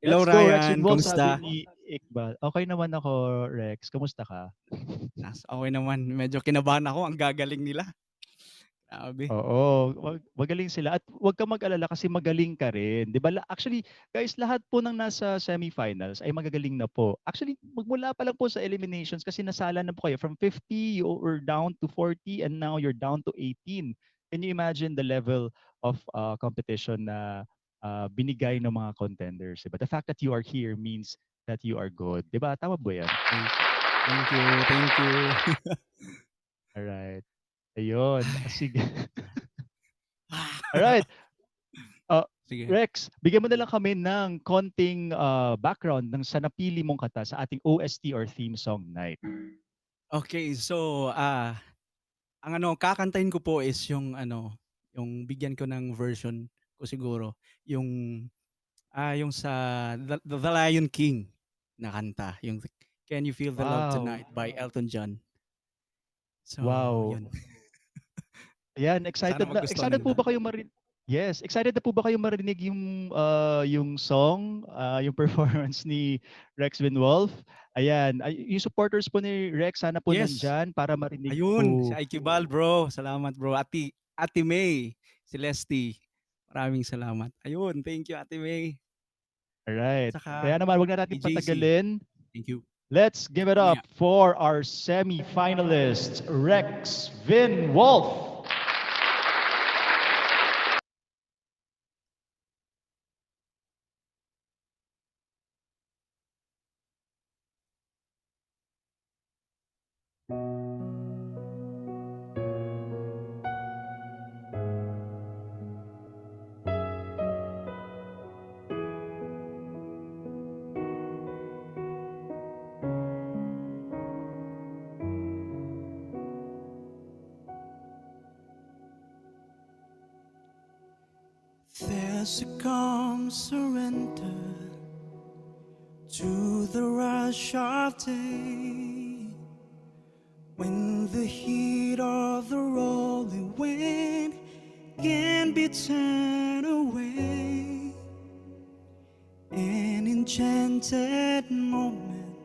Hello Let's go, Rex Ryan, Winwolf, sabi kamusta? ni Iqbal. Okay naman ako, Rex. Kamusta ka? Okay naman, medyo kinabahan ako, ang gagaling nila. Grabe. Oo, magaling sila at huwag kang mag-alala kasi magaling ka rin. 'Di ba? Actually, guys, lahat po ng nasa semifinals ay magagaling na po. Actually, magmula pa lang po sa eliminations kasi nasala na po kayo from 50 you were down to 40 and now you're down to 18. Can you imagine the level of competition na binigay ng mga contenders? Diba? The fact that you are here means that you are good. 'Di ba? Tama ba 'yan? Thank you, thank you. Alright. Ayun. Sige. Ah, Alright. Ah, Sige. Rex, bigyan mo na lang kami ng konting background ng sa napili mong kanta sa ating OST or theme song night. Okay, so, ang kakantahin ko po is yung bigyan ko ng version ko siguro, yung, yung sa The Lion King na kanta, yung Can You Feel the Love Wow. Tonight by Elton John. So, Wow. yun. Ayan, Sana magustuhan excited po nila. ba kayo Yes, excited na po ba kayo marinig yung song, yung performance ni Rex Winwolf? Ayan, yung supporters po ni Rex sana po Yes. nandiyan para marinig Ayun, si po. Aikibal bro, salamat bro. Ate May, Celeste, maraming salamat. Ayun, thank you Ate May. Alright. Tsaka Kaya naman, wag na natin kay JC, patagalin. thank you. Let's give it Mamaya. up for our semi-finalists, Rex Vin Wolf. There's a calm surrender to the rush of day, when the heat of the rolling wind can be turned away. An enchanted moment,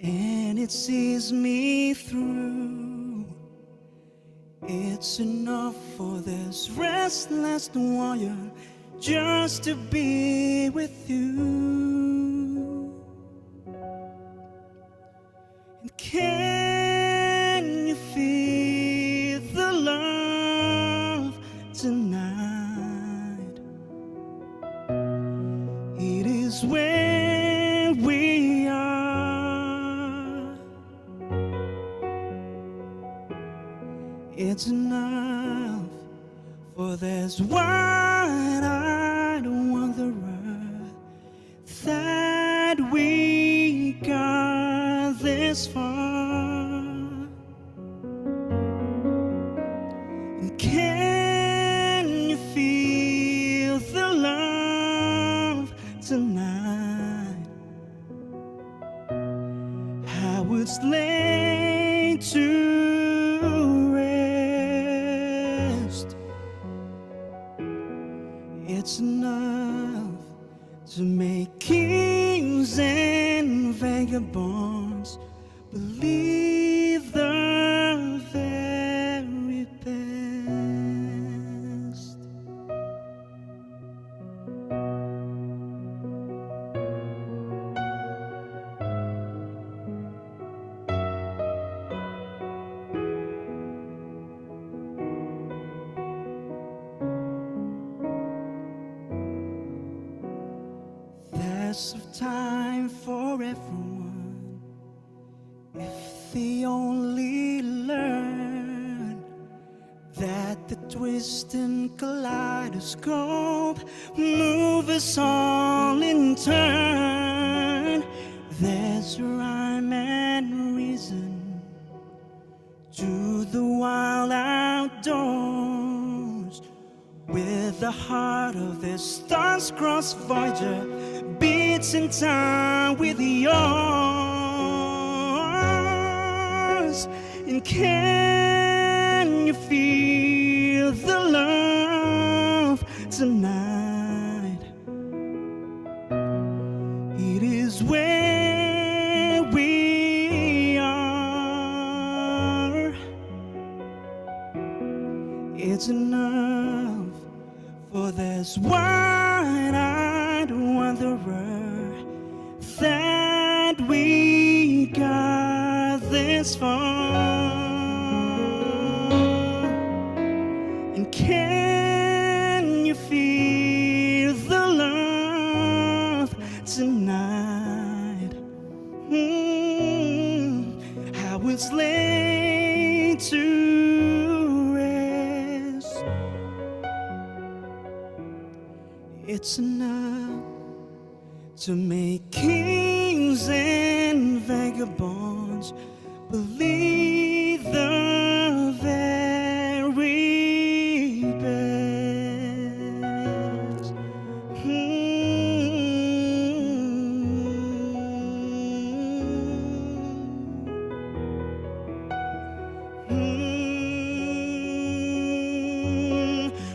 and it sees me through. It's enough for this restless warrior just to be with you. And can you feel the love tonight? It is where we are. It's enough for this wide-eyed wanderer that we got this far. And can you feel the love tonight? How it's laid to rest. It's enough to make kings and vagabonds believe the very best. There's time for everyone if they only learn that the twist and kaleidoscope move us all in turn. There's rhyme and reason to the wild outdoors, with the heart of this stars-crossed Voyager beats in time with yours. And can you feel the love tonight? It is where we are. It's enough for this wide-eyed wanderer that we got this far. And can you feel the love tonight? How it's laid to rest. It's enough to make kings and vagabonds believe the very best.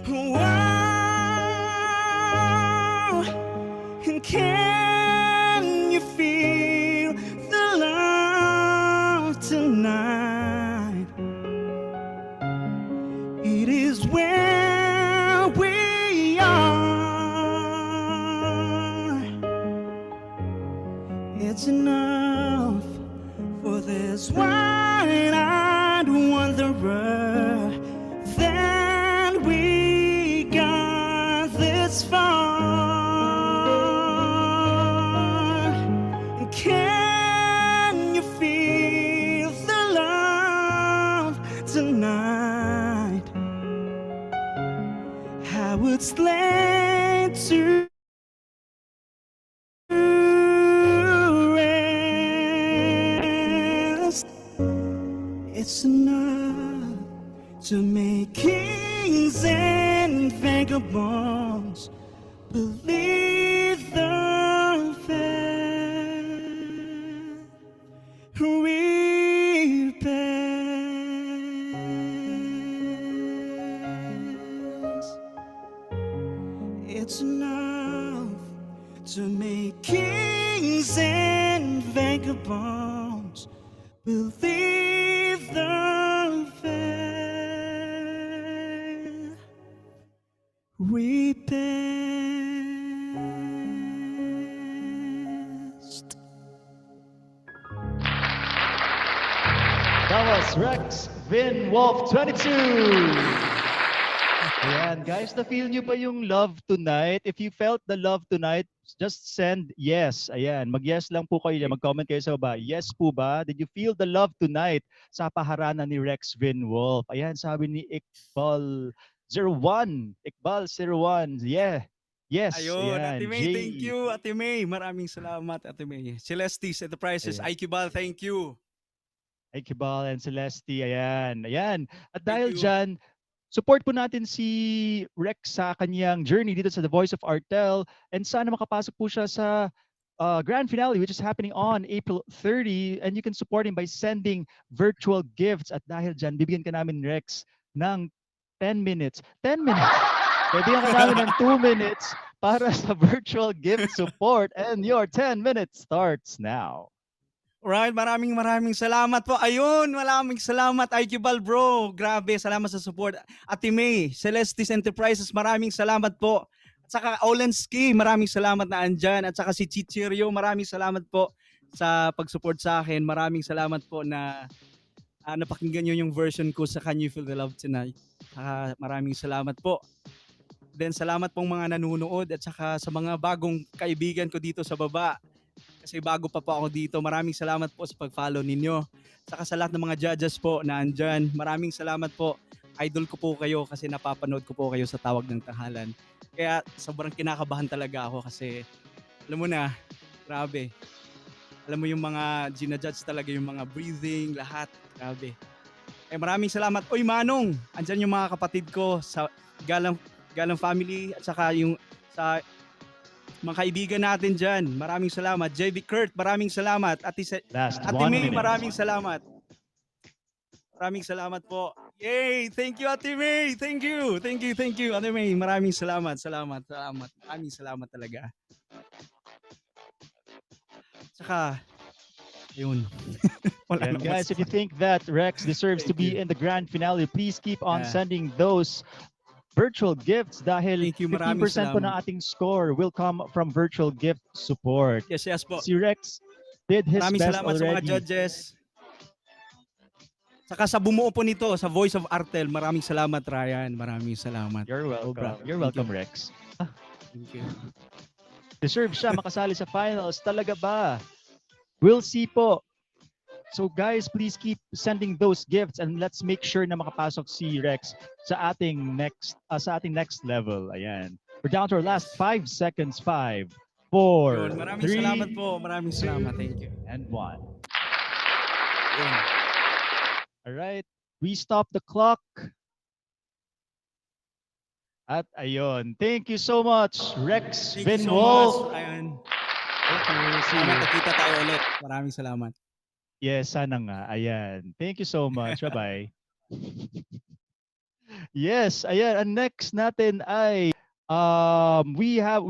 Wow. And can you feel the love tonight? It is where we are. It's enough for this wide-eyed wanderer that we got this far. And can you feel the love tonight? How it's laid to rest. It's enough to make kings and vagabonds believe the very best. It's enough to make kings and vagabonds believe the very best. That was Rex Vin Wolf 22. Ayan, guys, na-feel nyo ba yung love tonight? If you felt the love tonight, just send yes. Ayan, mag-yes lang po kayo. Mag-comment kayo sa baba. Yes po ba? Did you feel the love tonight sa paharana ni Rex Vin Wolf? Ayan, sabi ni Iqbal01. Iqbal01. Yeah. Yes. Ayun, Ayan. Ate May, thank you. Ate May, maraming salamat, Ate May. Celestis Enterprises, Ayan. Aikibal, thank you. Iqbal and Celeste. Ayan. Ayan. At Thank dahil you. dyan, support po natin si Rex sa kanyang journey dito sa The Voice of Artel, and sana makapasok po siya sa grand finale which is happening on April 30, and you can support him by sending virtual gifts. At dahil dyan, bibigyan ka namin, Rex, ng 10 minutes. 10 minutes! Bibigyan ka namin ng 2 minutes para sa virtual gift support, and your 10 minutes starts now. Alright, maraming salamat po. Ayun, maraming salamat, Aikibal bro. Grabe, salamat sa support. Ate May, Celestis Enterprises, maraming salamat po. At saka Olensky, maraming salamat na andyan. At saka si Chichirio, maraming salamat po sa pag-support sa akin. Maraming salamat po na napakinggan nyo yung version ko sa Can You Feel the Love Tonight. Maraming salamat po. Then salamat pong mga nanonood at saka sa mga bagong kaibigan ko dito sa baba. Kasi bago pa po ako dito. Maraming salamat po sa pag-follow ninyo. Saka sa lahat ng mga judges po na andyan. Maraming salamat po. Idol ko po kayo kasi napapanood ko po kayo sa Tawag ng Tanghalan. Kaya sobrang kinakabahan talaga ako kasi alam mo na, grabe. Alam mo yung mga ginajudge talaga yung mga breathing, lahat. Grabe. Maraming salamat. Oy Manong, andyan yung mga kapatid ko sa Galang family at saka yung sa mga kaibigan natin dyan. Maraming salamat. JB Kurt, maraming salamat. Ate May, maraming salamat. Maraming salamat po. Yay! Thank you, Ate May! Thank you! Ate May, maraming salamat. Maraming salamat talaga. Tsaka, ayun. Wala And na guys, if you masabi. think that Rex deserves to Thank be you. in the grand finale, please keep on Yeah. sending those virtual gifts dahil Thank you, maraming 15% po ng salamat. ating score will come from virtual gift support. Yes, yes po. Si Rex did his Maraming best salamat sa mga already. judges. Saka sa bumuo po nito, sa Voice of Artel, maraming salamat, Ryan. Maraming salamat. You're Sobra. welcome. You're Thank welcome, you. Rex. Thank you. Deserve siya makasali sa finals. Talaga ba? We'll see po. So guys, please keep sending those gifts and let's make sure na makapasok si Rex sa ating next level. Ayan. We're down to our last 5 seconds. 5, 4, Yun, maraming salamat 3, po. Maraming salamat. Thank you. and 1. Yun. All right. We stop the clock. At ayun. Thank you so much, Rex Thank you so Vinwolf. much, Ryan. Thank you. See Salamat, you. nakita tayo ulit. Maraming salamat. Yes, sana nga. Ayan. Thank you so much. Bye-bye. Yes, ayan. Ang next natin ay we are